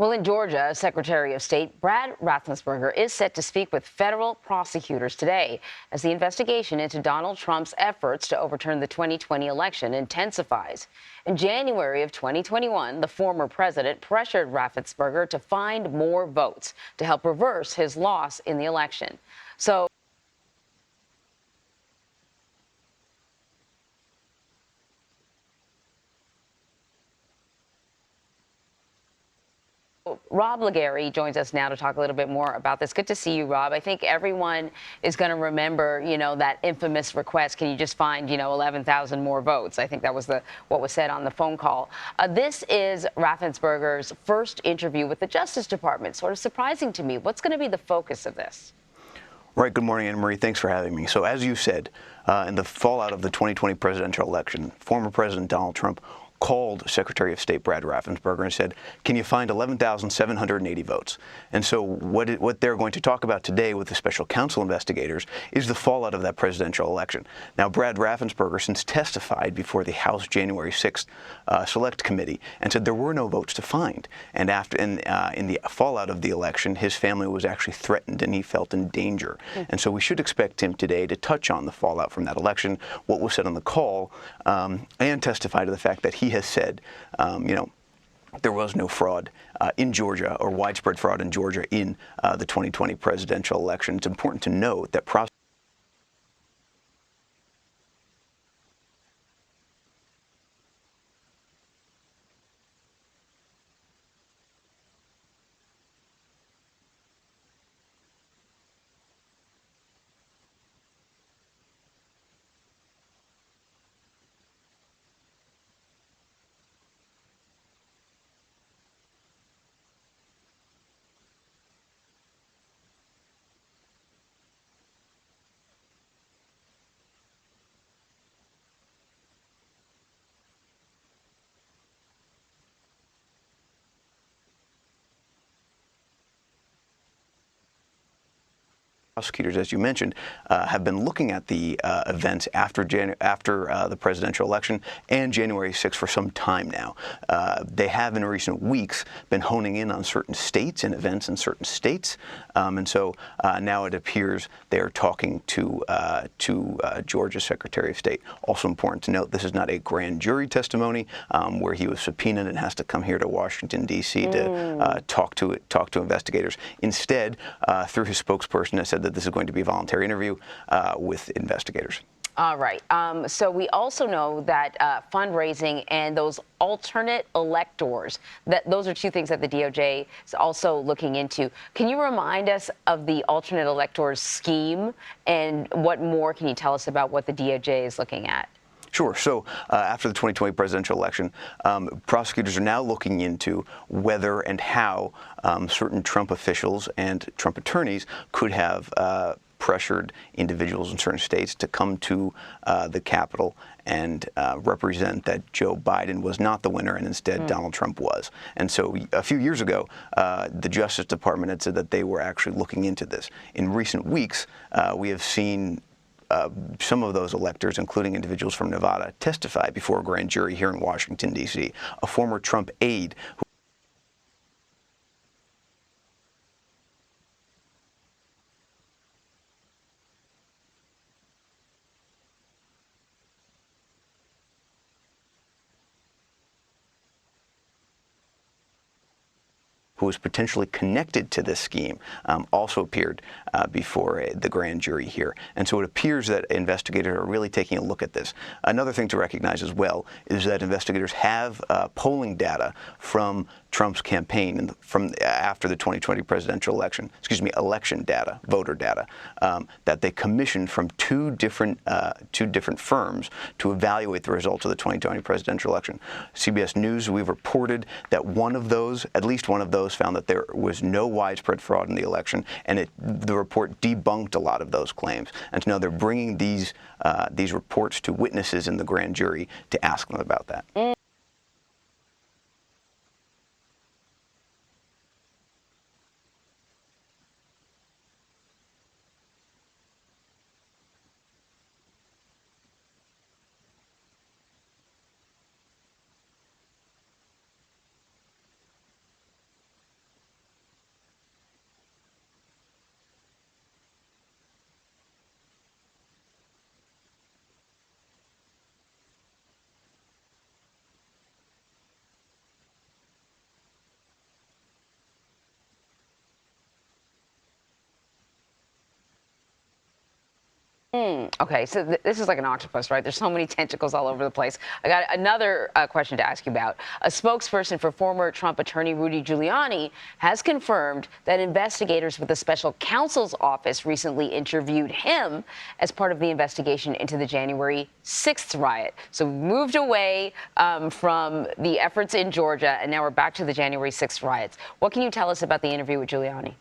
Well, in Georgia, Secretary of State Brad Raffensperger is set to speak with federal prosecutors today as the investigation into Donald Trump's efforts to overturn the 2020 election intensifies. In January of 2021, the former president pressured Raffensperger to find more votes to help reverse his loss in the election. So Rob Legary joins us now to talk a little bit more about this. Good to see you, Rob. I think everyone is going to remember, that infamous request. Can you just find, 11,000 more votes? I think that was what was said on the phone call. This is Raffensperger's first interview with the Justice Department. Sort of surprising to me. What's going to be the focus of this? Right. Good morning, Anna Marie. Thanks for having me. So as you said, in the fallout of the 2020 presidential election, former President Donald Trump called Secretary of State Brad Raffensperger and said, can you find 11,780 votes? And so what they're going to talk about today with the special counsel investigators is the fallout of that presidential election. Now, Brad Raffensperger since testified before the House January 6th Select Committee and said there were no votes to find. And in the fallout of the election, his family was actually threatened and he felt in danger. And so we should expect him today to touch on the fallout from that election, what was said on the call, and testify to the fact that he has said, there was no fraud in Georgia or widespread fraud in Georgia in the 2020 presidential election. It's important to note that prosecutors, as you mentioned, have been looking at the events after the presidential election and January 6th for some time now. They have in recent weeks been honing in on certain states and events in certain states, and so now it appears they are talking to Georgia Secretary of State. Also important to note, this is not a grand jury testimony where he was subpoenaed and has to come here to Washington, D.C. to talk to investigators. Instead, through his spokesperson, has said that this is going to be a voluntary interview with investigators. All right. So we also know that fundraising and those alternate electors, those are two things that the DOJ is also looking into. Can you remind us of the alternate electors scheme, and what more can you tell us about what the DOJ is looking at? Sure. So after the 2020 presidential election, prosecutors are now looking into whether and how certain Trump officials and Trump attorneys could have pressured individuals in certain states to come to the Capitol and represent that Joe Biden was not the winner and instead Donald Trump was. And so a few years ago, the Justice Department had said that they were actually looking into this. In recent weeks, we have seen some of those electors, including individuals from Nevada, testify before a grand jury here in Washington, D.C. A former Trump aide who was potentially connected to this scheme, also appeared before the grand jury here. And so it appears that investigators are really taking a look at this. Another thing to recognize as well is that investigators have polling data from Trump's campaign from after the 2020 presidential election, election data, voter data, that they commissioned from two different firms to evaluate the results of the 2020 presidential election. CBS News, we've reported that at least one of those found that there was no widespread fraud in the election, and the report debunked a lot of those claims. And now they're bringing these reports to witnesses in the grand jury to ask them about that. Okay, so this is like an octopus, right? There's so many tentacles all over the place. I got another question to ask you about. A spokesperson for former Trump attorney Rudy Giuliani has confirmed that investigators with the special counsel's office recently interviewed him as part of the investigation into the January 6th riot. So we moved away from the efforts in Georgia, and now we're back to the January 6th riots. What can you tell us about the interview with Giuliani?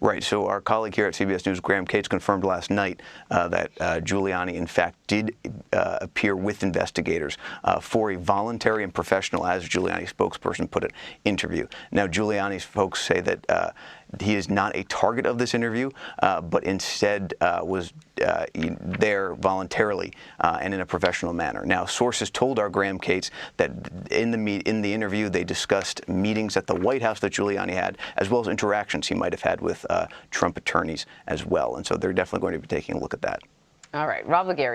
Right. So our colleague here at CBS News, Graham Cates, confirmed last night that Giuliani, in fact, did appear with investigators for a voluntary and professional, as Giuliani's spokesperson put it, interview. Now, Giuliani's folks say that he is not a target of this interview, but instead was there voluntarily and in a professional manner. Now, sources told our Graham Cates that in the interview they discussed meetings at the White House that Giuliani had, as well as interactions he might have had with Trump attorneys as well. And so they're definitely going to be taking a look at that. All right, Rob Legary.